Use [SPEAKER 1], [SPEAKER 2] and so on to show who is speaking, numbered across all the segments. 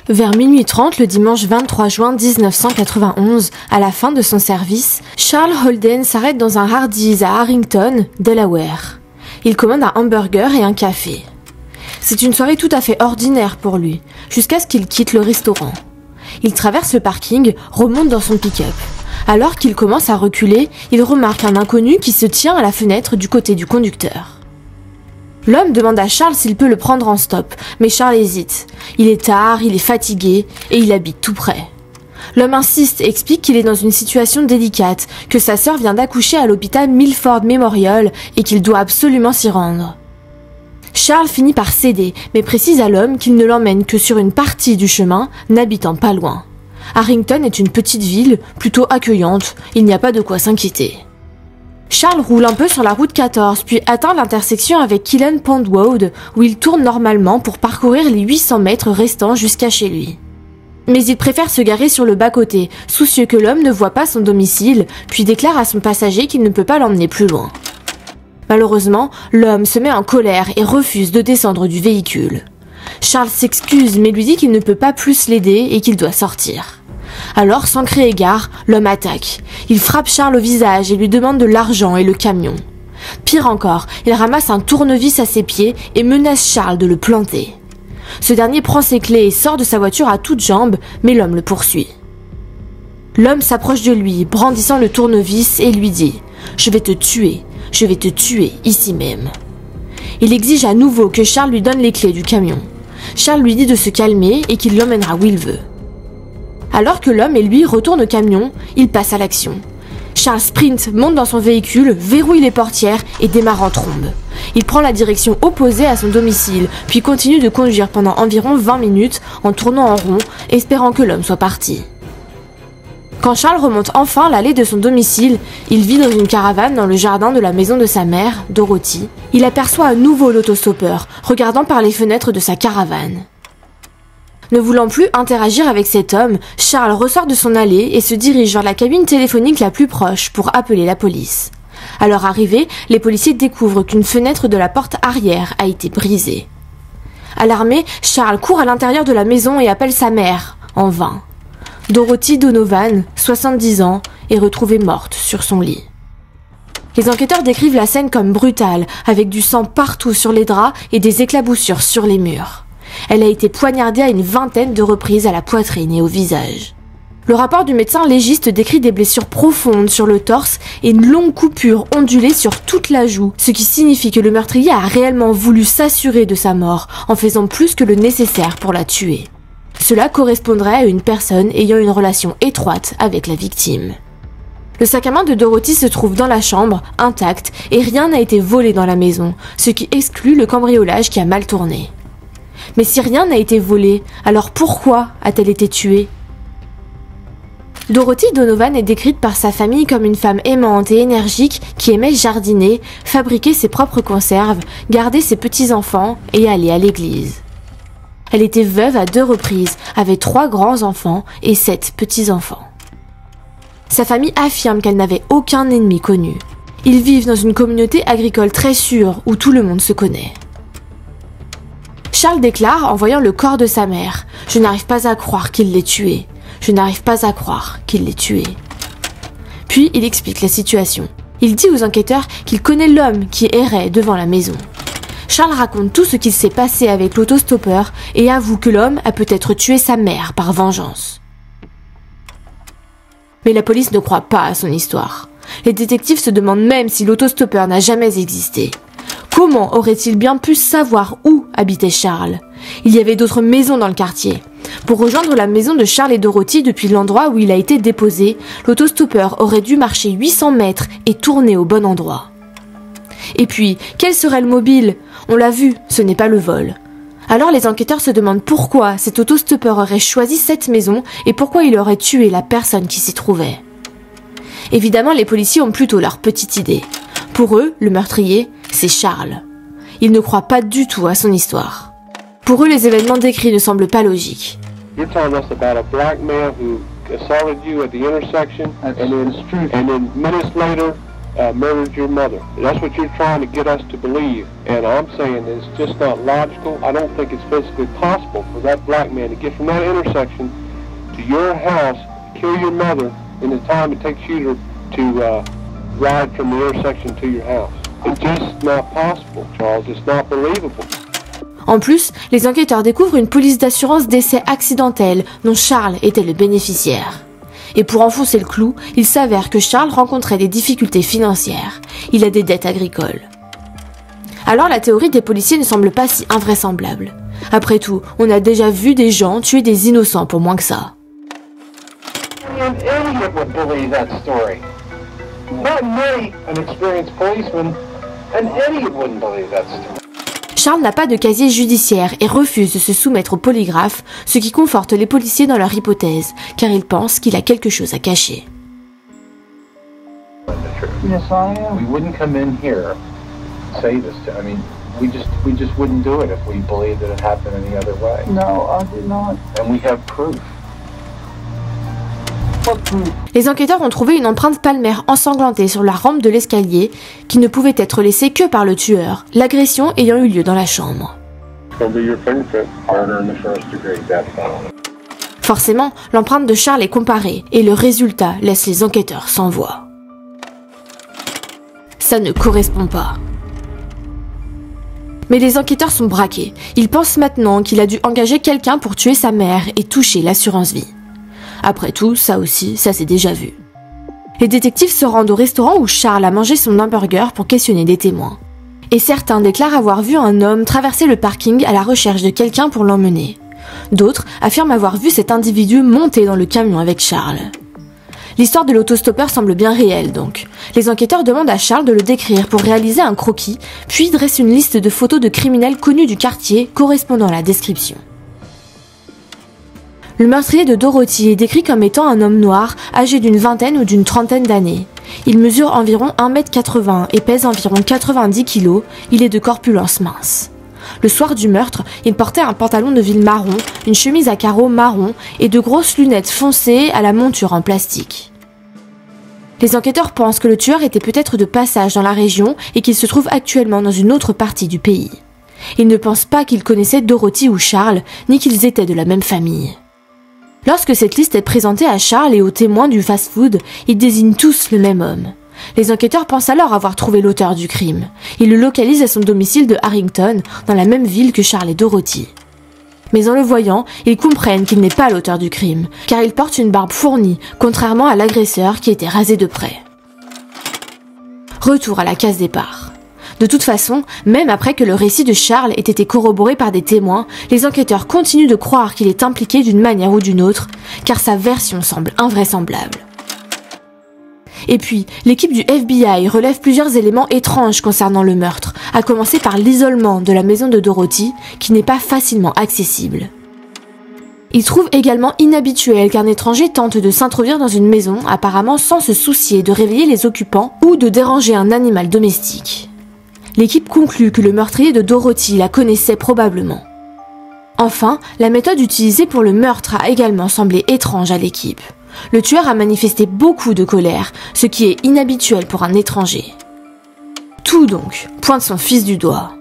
[SPEAKER 1] Vers minuit 30, le dimanche 23 juin 1991, à la fin de son service, Charles Holden s'arrête dans un Hardee's à Harrington, Delaware. Il commande un hamburger et un café. C'est une soirée tout à fait ordinaire pour lui, jusqu'à ce qu'il quitte le restaurant. Il traverse le parking, remonte dans son pick-up. Alors qu'il commence à reculer, il remarque un inconnu qui se tient à la fenêtre du côté du conducteur. L'homme demande à Charles s'il peut le prendre en stop, mais Charles hésite. Il est tard, il est fatigué et il habite tout près. L'homme insiste et explique qu'il est dans une situation délicate, que sa sœur vient d'accoucher à l'hôpital Milford Memorial et qu'il doit absolument s'y rendre. Charles finit par céder, mais précise à l'homme qu'il ne l'emmène que sur une partie du chemin, n'habitant pas loin. Harrington est une petite ville, plutôt accueillante, il n'y a pas de quoi s'inquiéter. Charles roule un peu sur la route 14, puis atteint l'intersection avec Killen Pond Road, où il tourne normalement pour parcourir les 800 mètres restants jusqu'à chez lui. Mais il préfère se garer sur le bas-côté, soucieux que l'homme ne voit pas son domicile, puis déclare à son passager qu'il ne peut pas l'emmener plus loin. Malheureusement, l'homme se met en colère et refuse de descendre du véhicule. Charles s'excuse mais lui dit qu'il ne peut pas plus l'aider et qu'il doit sortir. Alors, sans crier gare, l'homme attaque. Il frappe Charles au visage et lui demande de l'argent et le camion. Pire encore, il ramasse un tournevis à ses pieds et menace Charles de le planter. Ce dernier prend ses clés et sort de sa voiture à toutes jambes, mais l'homme le poursuit. L'homme s'approche de lui, brandissant le tournevis et lui dit « Je vais te tuer, ici même ». Il exige à nouveau que Charles lui donne les clés du camion. Charles lui dit de se calmer et qu'il l'emmènera où il veut. Alors que l'homme et lui retournent au camion, il passe à l'action. Charles sprint, monte dans son véhicule, verrouille les portières et démarre en trombe. Il prend la direction opposée à son domicile, puis continue de conduire pendant environ 20 minutes en tournant en rond, espérant que l'homme soit parti. Quand Charles remonte enfin l'allée de son domicile, il vit dans une caravane dans le jardin de la maison de sa mère, Dorothy. Il aperçoit à nouveau l'autostoppeur, regardant par les fenêtres de sa caravane. Ne voulant plus interagir avec cet homme, Charles ressort de son allée et se dirige vers la cabine téléphonique la plus proche pour appeler la police. À leur arrivée, les policiers découvrent qu'une fenêtre de la porte arrière a été brisée. Alarmé, Charles court à l'intérieur de la maison et appelle sa mère, en vain. Dorothy Donovan, 70 ans, est retrouvée morte sur son lit. Les enquêteurs décrivent la scène comme brutale, avec du sang partout sur les draps et des éclaboussures sur les murs. Elle a été poignardée à une vingtaine de reprises à la poitrine et au visage. Le rapport du médecin légiste décrit des blessures profondes sur le torse et une longue coupure ondulée sur toute la joue, ce qui signifie que le meurtrier a réellement voulu s'assurer de sa mort en faisant plus que le nécessaire pour la tuer. Cela correspondrait à une personne ayant une relation étroite avec la victime. Le sac à main de Dorothy se trouve dans la chambre, intact, et rien n'a été volé dans la maison, ce qui exclut le cambriolage qui a mal tourné. Mais si rien n'a été volé, alors pourquoi a-t-elle été tuée ? Dorothy Donovan est décrite par sa famille comme une femme aimante et énergique qui aimait jardiner, fabriquer ses propres conserves, garder ses petits-enfants et aller à l'église. Elle était veuve à 2 reprises, avait 3 grands-enfants et 7 petits-enfants. Sa famille affirme qu'elle n'avait aucun ennemi connu. Ils vivent dans une communauté agricole très sûre où tout le monde se connaît. Charles déclare en voyant le corps de sa mère « Je n'arrive pas à croire qu'il l'ait tué. Je n'arrive pas à croire qu'il l'ait tué. » Puis il explique la situation. Il dit aux enquêteurs qu'il connaît l'homme qui errait devant la maison. Charles raconte tout ce qu'il s'est passé avec l'autostoppeur et avoue que l'homme a peut-être tué sa mère par vengeance. Mais la police ne croit pas à son histoire. Les détectives se demandent même si l'autostoppeur n'a jamais existé. Comment aurait-il bien pu savoir où habitait Charles ? Il y avait d'autres maisons dans le quartier. Pour rejoindre la maison de Charles et Dorothy depuis l'endroit où il a été déposé, l'autostoppeur aurait dû marcher 800 mètres et tourner au bon endroit. Et puis, quel serait le mobile ? On l'a vu, ce n'est pas le vol. Alors les enquêteurs se demandent pourquoi cet autostoppeur aurait choisi cette maison et pourquoi il aurait tué la personne qui s'y trouvait. Évidemment, les policiers ont plutôt leur petite idée. Pour eux, le meurtrier, c'est Charles. Ils ne croient pas du tout à son histoire. Pour eux, les événements décrits ne semblent pas logiques.
[SPEAKER 2] You're telling us about a black male who assaulted you at the intersection, and then minutes later, murdered your mother. That's what you're trying to get us to believe. And I'm saying it's just not logical. I don't think it's physically possible for that black man to get from that intersection to your house, kill your mother in the time it takes you to ride from the intersection to your house. It's just not possible, Charles. It's not believable.
[SPEAKER 1] En plus, les enquêteurs découvrent une police d'assurance décès accidentel dont Charles était le bénéficiaire. Et pour enfoncer le clou, il s'avère que Charles rencontrait des difficultés financières. Il a des dettes agricoles. Alors la théorie des policiers ne semble pas si invraisemblable. Après tout, on a déjà vu des gens tuer des innocents pour moins que ça.
[SPEAKER 2] An idiot would believe that story. Not me, an experienced policeman. An idiot wouldn't believe that story.
[SPEAKER 1] Charles n'a pas de casier judiciaire et refuse de se soumettre au polygraphe, ce qui conforte les policiers dans leur hypothèse, car ils pensent qu'il a quelque chose à cacher.
[SPEAKER 2] Yes, I am. We wouldn't come in here and say this to. I mean, we just wouldn't do it if we believed that it happened any other way. No, I did not. And we have proof.
[SPEAKER 1] Les enquêteurs ont trouvé une empreinte palmaire ensanglantée sur la rampe de l'escalier qui ne pouvait être laissée que par le tueur, l'agression ayant eu lieu dans la chambre. Forcément, l'empreinte de Charles est comparée et le résultat laisse les enquêteurs sans voix. Ça ne correspond pas. Mais les enquêteurs sont braqués. Ils pensent maintenant qu'il a dû engager quelqu'un pour tuer sa mère et toucher l'assurance vie. Après tout, ça aussi, ça s'est déjà vu. Les détectives se rendent au restaurant où Charles a mangé son hamburger pour questionner des témoins. Et certains déclarent avoir vu un homme traverser le parking à la recherche de quelqu'un pour l'emmener. D'autres affirment avoir vu cet individu monter dans le camion avec Charles. L'histoire de l'autostoppeur semble bien réelle donc. Les enquêteurs demandent à Charles de le décrire pour réaliser un croquis, puis dressent une liste de photos de criminels connus du quartier correspondant à la description. Le meurtrier de Dorothy est décrit comme étant un homme noir, âgé d'une vingtaine ou d'une trentaine d'années. Il mesure environ 1,80 m et pèse environ 90 kg, il est de corpulence mince. Le soir du meurtre, il portait un pantalon de ville marron, une chemise à carreaux marron et de grosses lunettes foncées à la monture en plastique. Les enquêteurs pensent que le tueur était peut-être de passage dans la région et qu'il se trouve actuellement dans une autre partie du pays. Ils ne pensent pas qu'ils connaissaient Dorothy ou Charles, ni qu'ils étaient de la même famille. Lorsque cette liste est présentée à Charles et aux témoins du fast-food, ils désignent tous le même homme. Les enquêteurs pensent alors avoir trouvé l'auteur du crime. Ils le localisent à son domicile de Harrington, dans la même ville que Charles et Dorothy. Mais en le voyant, ils comprennent qu'il n'est pas l'auteur du crime, car il porte une barbe fournie, contrairement à l'agresseur qui était rasé de près. Retour à la case départ. De toute façon, même après que le récit de Charles ait été corroboré par des témoins, les enquêteurs continuent de croire qu'il est impliqué d'une manière ou d'une autre, car sa version semble invraisemblable. Et puis, l'équipe du FBI relève plusieurs éléments étranges concernant le meurtre, à commencer par l'isolement de la maison de Dorothy, qui n'est pas facilement accessible. Ils trouvent également inhabituel qu'un étranger tente de s'introduire dans une maison, apparemment sans se soucier de réveiller les occupants ou de déranger un animal domestique. L'équipe conclut que le meurtrier de Dorothy la connaissait probablement. Enfin, la méthode utilisée pour le meurtre a également semblé étrange à l'équipe. Le tueur a manifesté beaucoup de colère, ce qui est inhabituel pour un étranger. Tout donc pointe son fils du doigt.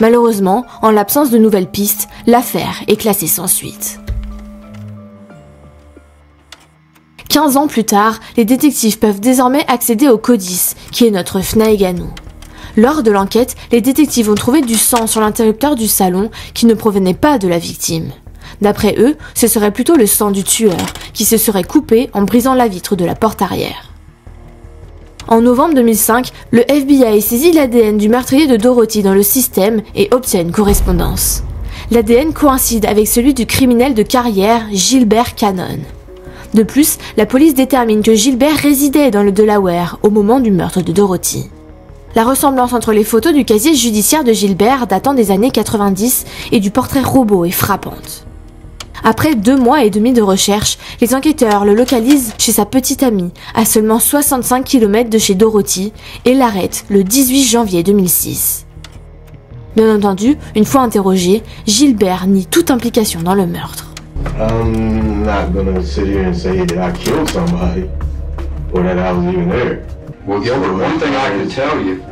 [SPEAKER 1] Malheureusement, en l'absence de nouvelles pistes, l'affaire est classée sans suite. 15 ans plus tard, les détectives peuvent désormais accéder au CODIS, qui est notre FNAIG à nous. Lors de l'enquête, les détectives ont trouvé du sang sur l'interrupteur du salon qui ne provenait pas de la victime. D'après eux, ce serait plutôt le sang du tueur qui se serait coupé en brisant la vitre de la porte arrière. En novembre 2005, le FBI saisit l'ADN du meurtrier de Dorothy dans le système et obtient une correspondance. L'ADN coïncide avec celui du criminel de carrière Gilbert Cannon. De plus, la police détermine que Gilbert résidait dans le Delaware au moment du meurtre de Dorothy. La ressemblance entre les photos du casier judiciaire de Gilbert datant des années 90 et du portrait robot est frappante. Après 2 mois et demi de recherche, les enquêteurs le localisent chez sa petite amie, à seulement 65 km de chez Dorothy, et l'arrêtent le 18 janvier 2006. Bien entendu, une fois interrogé, Gilbert nie toute implication dans le meurtre.
[SPEAKER 3] I'm not gonna sit here and say that I killed somebody or that I was even there. Well, Gilbert, one thing I can tell you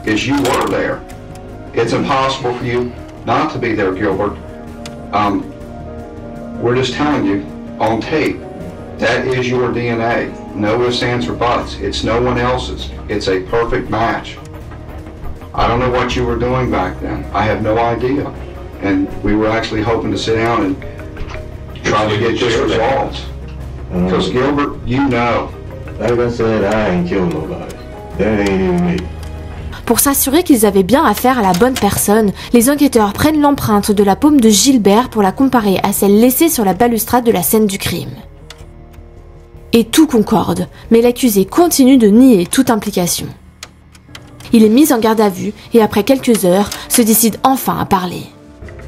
[SPEAKER 3] is you were there. It's impossible for you not to be there, Gilbert. We're just telling you on tape, that is your DNA. No ifs, ands, or buts. It's no one else's. It's a perfect match. I don't know what you were doing back then. I have no idea. And we were actually hoping to sit down and try to get this resolved. Because Gilbert, you know.
[SPEAKER 4] Like I said, I ain't killed nobody. That ain't even me.
[SPEAKER 1] Pour s'assurer qu'ils avaient bien affaire à la bonne personne, les enquêteurs prennent l'empreinte de la paume de Gilbert pour la comparer à celle laissée sur la balustrade de la scène du crime. Et tout concorde, mais l'accusé continue de nier toute implication. Il est mis en garde à vue et après quelques heures, se décide enfin à parler.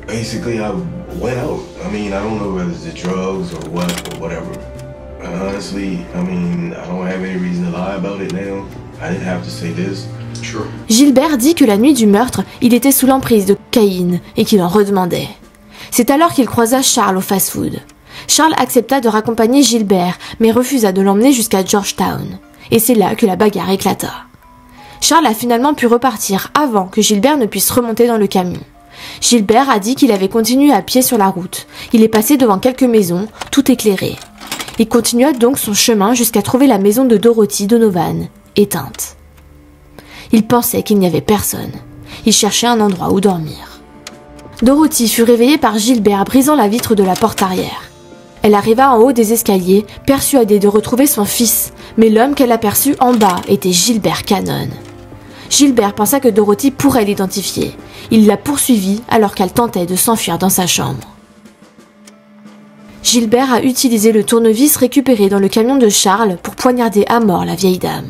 [SPEAKER 4] Basically, I went out. I mean, I don't know whether it's the drugs or what or whatever. Honestly, I mean, I don't have any reason to lie about it now. I didn't have to say this. Sure.
[SPEAKER 1] Gilbert dit que la nuit du meurtre, il était sous l'emprise de cocaïne et qu'il en redemandait. C'est alors qu'il croisa Charles au fast-food. Charles accepta de raccompagner Gilbert, mais refusa de l'emmener jusqu'à Georgetown. Et c'est là que la bagarre éclata. Charles a finalement pu repartir avant que Gilbert ne puisse remonter dans le camion. Gilbert a dit qu'il avait continué à pied sur la route. Il est passé devant quelques maisons, tout éclairées. Il continua donc son chemin jusqu'à trouver la maison de Dorothy Donovan, éteinte. Il pensait qu'il n'y avait personne. Il cherchait un endroit où dormir. Dorothy fut réveillée par Gilbert brisant la vitre de la porte arrière. Elle arriva en haut des escaliers, persuadée de retrouver son fils, mais l'homme qu'elle aperçut en bas était Gilbert Cannon. Gilbert pensa que Dorothy pourrait l'identifier. Il la poursuivit alors qu'elle tentait de s'enfuir dans sa chambre. Gilbert a utilisé le tournevis récupéré dans le camion de Charles pour poignarder à mort la vieille dame.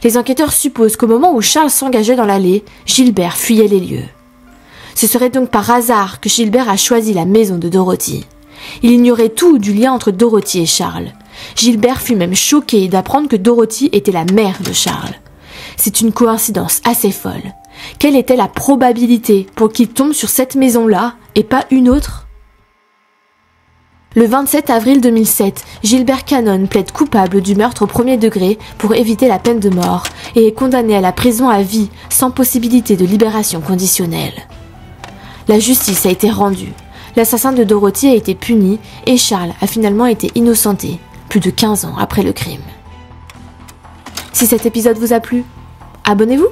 [SPEAKER 1] Les enquêteurs supposent qu'au moment où Charles s'engageait dans l'allée, Gilbert fuyait les lieux. Ce serait donc par hasard que Gilbert a choisi la maison de Dorothy. Il ignorait tout du lien entre Dorothy et Charles. Gilbert fut même choqué d'apprendre que Dorothy était la mère de Charles. C'est une coïncidence assez folle. Quelle était la probabilité pour qu'il tombe sur cette maison-là et pas une autre ? Le 27 avril 2007, Gilbert Cannon plaide coupable du meurtre au premier degré pour éviter la peine de mort et est condamné à la prison à vie sans possibilité de libération conditionnelle. La justice a été rendue. L'assassin de Dorothy a été puni et Charles a finalement été innocenté, plus de 15 ans après le crime. Si cet épisode vous a plu, abonnez-vous!